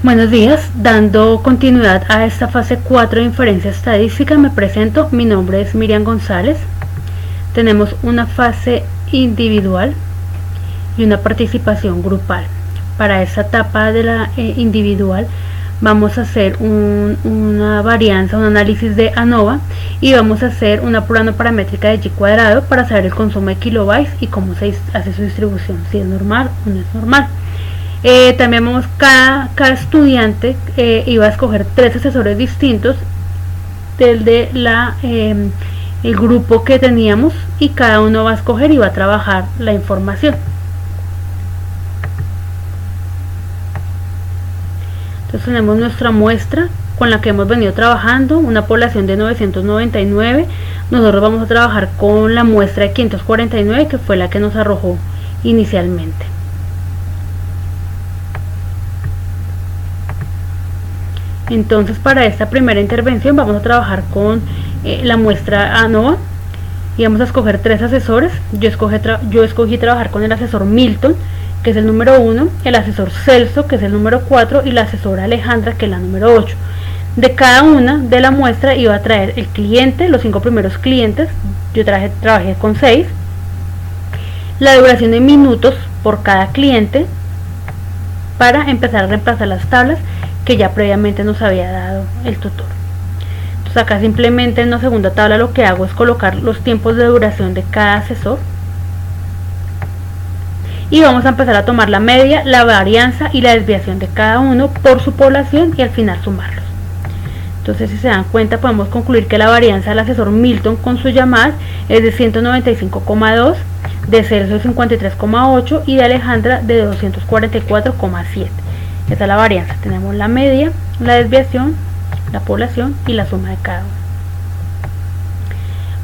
Buenos días, dando continuidad a esta fase 4 de inferencia estadística, me presento, mi nombre es Miriam González. Tenemos una fase individual y una participación grupal. Para esta etapa de la individual vamos a hacer una varianza, un análisis de ANOVA, y vamos a hacer una prueba no paramétrica de G cuadrado para saber el consumo de kilobytes y cómo se hace su distribución, si es normal o no es normal. También cada estudiante iba a escoger 3 asesores distintos del el grupo que teníamos, y cada uno va a escoger y va a trabajar la información. Entonces tenemos nuestra muestra con la que hemos venido trabajando, una población de 999. Nosotros vamos a trabajar con la muestra de 549, que fue la que nos arrojó inicialmente. Entonces, para esta primera intervención vamos a trabajar con la muestra ANOVA y vamos a escoger 3 asesores. Yo escogí trabajar con el asesor Milton, que es el número 1, el asesor Celso, que es el número 4, y la asesora Alejandra, que es la número 8. De cada una de la muestra iba a traer el cliente, los 5 primeros clientes. Yo trabajé con 6, la duración de minutos por cada cliente, para empezar a reemplazar las tablas que ya previamente nos había dado el tutor. Entonces acá simplemente en la segunda tabla lo que hago es colocar los tiempos de duración de cada asesor, y vamos a empezar a tomar la media, la varianza y la desviación de cada uno por su población, y al final sumarlos. Entonces, si se dan cuenta, podemos concluir que la varianza del asesor Milton con sus llamadas es de 195,2, de Celso de 53,8 y de Alejandra de 244,7. Esa es la varianza. Tenemos la media, la desviación, la población y la suma de cada uno.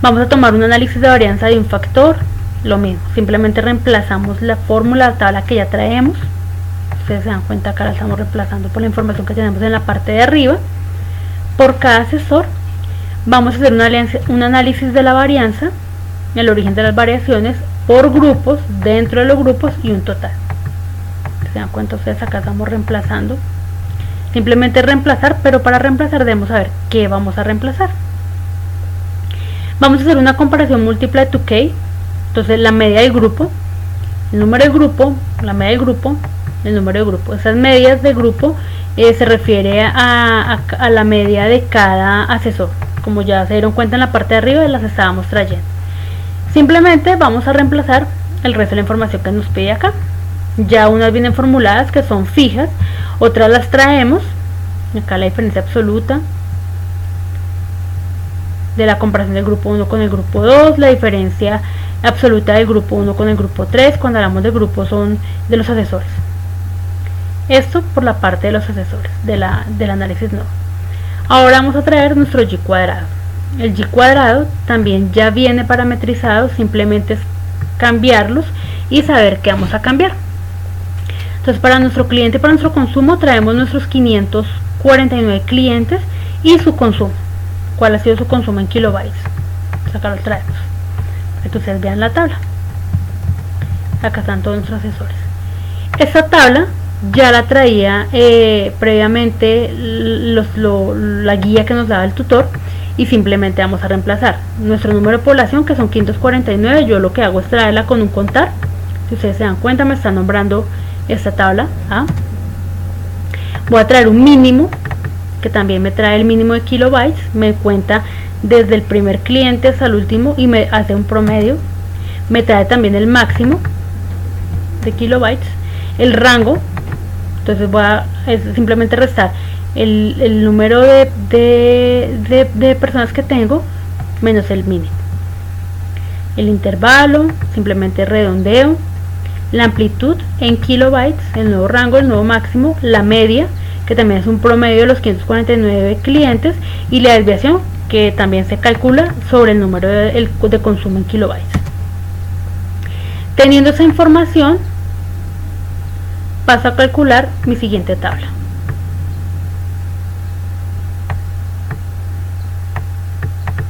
Vamos a tomar un análisis de varianza de un factor. Lo mismo, simplemente reemplazamos la fórmula, la tabla que ya traemos. Ustedes se dan cuenta, acá la estamos reemplazando por la información que tenemos en la parte de arriba. Por cada asesor vamos a hacer un análisis de la varianza, el origen de las variaciones, por grupos, dentro de los grupos, y un total. Se dan cuenta ustedes, acá estamos reemplazando, simplemente reemplazar, pero para reemplazar debemos saber qué vamos a reemplazar. Vamos a hacer una comparación múltipla de 2K. Entonces la media del grupo, el número del grupo, la media del grupo, el número de grupo. Esas medias de grupo se refiere a la media de cada asesor. Como ya se dieron cuenta en la parte de arriba, las estábamos trayendo. Simplemente vamos a reemplazar el resto de la información que nos pide acá. Ya unas vienen formuladas, que son fijas, otras las traemos. Acá la diferencia absoluta de la comparación del grupo 1 con el grupo 2, la diferencia absoluta del grupo 1 con el grupo 3, cuando hablamos de grupos son de los asesores. Esto por la parte de los asesores, del análisis no. Ahora vamos a traer nuestro G cuadrado. El G cuadrado también ya viene parametrizado, simplemente es cambiarlos y saber qué vamos a cambiar. Entonces, para nuestro cliente y para nuestro consumo traemos nuestros 549 clientes y su consumo. ¿Cuál ha sido su consumo en kilobytes? Entonces acá lo traemos para que ustedes vean la tabla. Acá están todos nuestros asesores. Esta tabla ya la traía previamente la guía que nos daba el tutor, y simplemente vamos a reemplazar nuestro número de población, que son 549. Yo lo que hago es traerla con un contar. Si ustedes se dan cuenta, me está nombrando esta tabla A. Voy a traer un mínimo, que también me trae el mínimo de kilobytes, me cuenta desde el primer cliente hasta el último y me hace un promedio. Me trae también el máximo de kilobytes, el rango. Entonces voy a simplemente restar el número de personas que tengo menos el mínimo. El intervalo, simplemente redondeo. La amplitud en kilobytes, el nuevo rango, el nuevo máximo. La media, que también es un promedio de los 549 clientes, y la desviación, que también se calcula sobre el número de consumo en kilobytes. Teniendo esa información, paso a calcular mi siguiente tabla.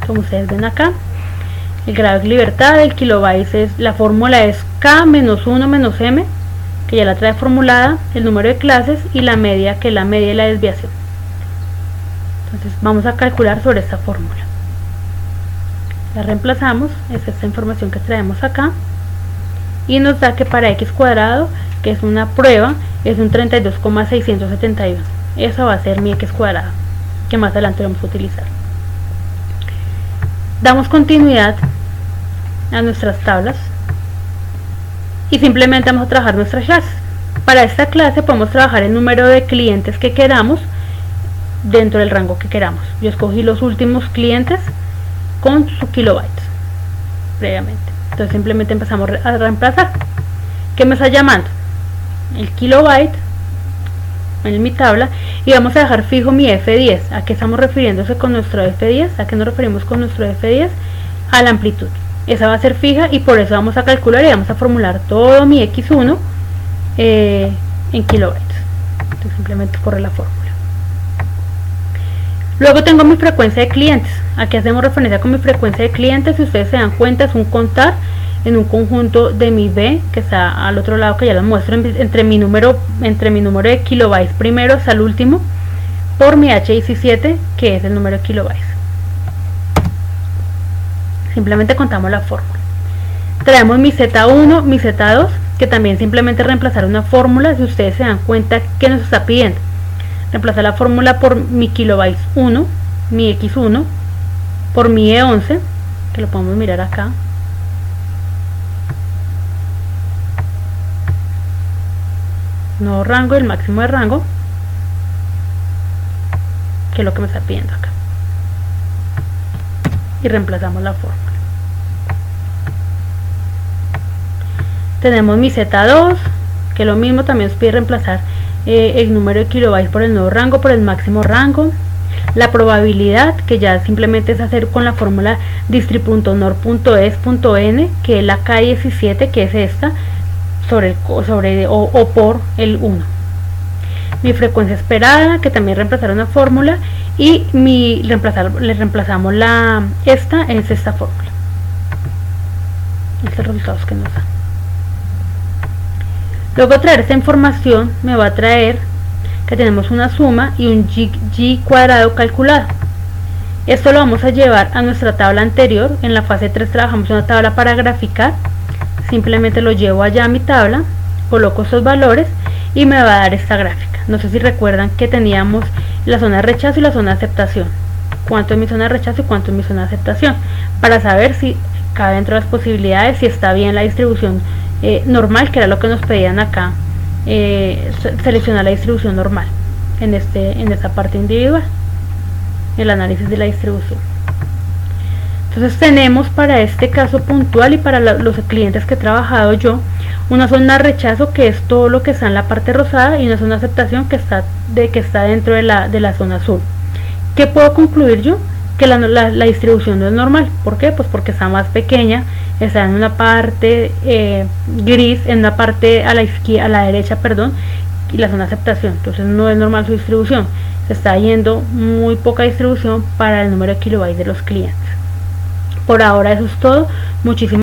Como ustedes ven acá, el grado de libertad del kilobytes, la fórmula es K menos 1 menos M, que ya la trae formulada, el número de clases y la media, que es la media y la desviación. Entonces vamos a calcular sobre esta fórmula. La reemplazamos, es esta información que traemos acá, y nos da que para x cuadrado, que es una prueba, es un 32,671. Eso va a ser mi x cuadrado, que más adelante vamos a utilizar. Damos continuidad a nuestras tablas y simplemente vamos a trabajar nuestras clases. Para esta clase podemos trabajar el número de clientes que queramos dentro del rango que queramos. Yo escogí los últimos clientes con su kilobytes previamente. Entonces simplemente empezamos a reemplazar. ¿Qué me está llamando? El kilobyte en mi tabla, y vamos a dejar fijo mi F10. ¿A qué estamos refiriéndose con nuestro F10? ¿A qué nos referimos con nuestro F10? A la amplitud. Esa va a ser fija y por eso vamos a calcular y vamos a formular todo mi X1 en kilobytes. Entonces simplemente corre la fórmula. Luego tengo mi frecuencia de clientes. Aquí hacemos referencia con mi frecuencia de clientes. Si ustedes se dan cuenta, es un contar en un conjunto de mi B, que está al otro lado, que ya lo muestro, entre mi número de kilobytes primero hasta el último, por mi H17, que es el número de kilobytes. Simplemente contamos la fórmula. Traemos mi Z1, mi Z2, que también simplemente reemplazar una fórmula. Si ustedes se dan cuenta, ¿qué nos está pidiendo? Reemplazar la fórmula por mi kilobytes 1, mi X1, por mi E11, que lo podemos mirar acá, nuevo rango y el máximo de rango, que es lo que me está pidiendo acá, y reemplazamos la fórmula. Tenemos mi Z2, que lo mismo, también nos pide reemplazar el número de kilobytes por el nuevo rango, por el máximo rango. La probabilidad, que ya simplemente es hacer con la fórmula distri.nor.es.n, que es la K17, que es esta, o por el 1. Mi frecuencia esperada, que también reemplazar una fórmula, y le reemplazamos esta es esta fórmula. Estos resultados que nos dan. Luego traer esta información me va a traer que tenemos una suma y un y cuadrado calculado. Esto lo vamos a llevar a nuestra tabla anterior. En la fase 3 trabajamos una tabla para graficar. Simplemente lo llevo allá a mi tabla, coloco estos valores y me va a dar esta gráfica. No sé si recuerdan que teníamos la zona de rechazo y la zona de aceptación. Cuánto es mi zona de rechazo y cuánto es mi zona de aceptación, para saber si cabe dentro de las posibilidades, si está bien la distribución normal, que era lo que nos pedían acá. Seleccionar la distribución normal en esta parte individual, el análisis de la distribución. Entonces tenemos para este caso puntual y para los clientes que he trabajado yo, una zona de rechazo, que es todo lo que está en la parte rosada, y una zona de aceptación que está dentro de la zona azul. ¿Qué puedo concluir yo? Que la distribución no es normal. ¿Por qué? Pues porque está más pequeña, está en una parte gris, en una parte a la derecha, perdón, y la zona de aceptación. Entonces no es normal su distribución. Se está yendo muy poca distribución para el número de kilobytes de los clientes. Por ahora eso es todo. Muchísimas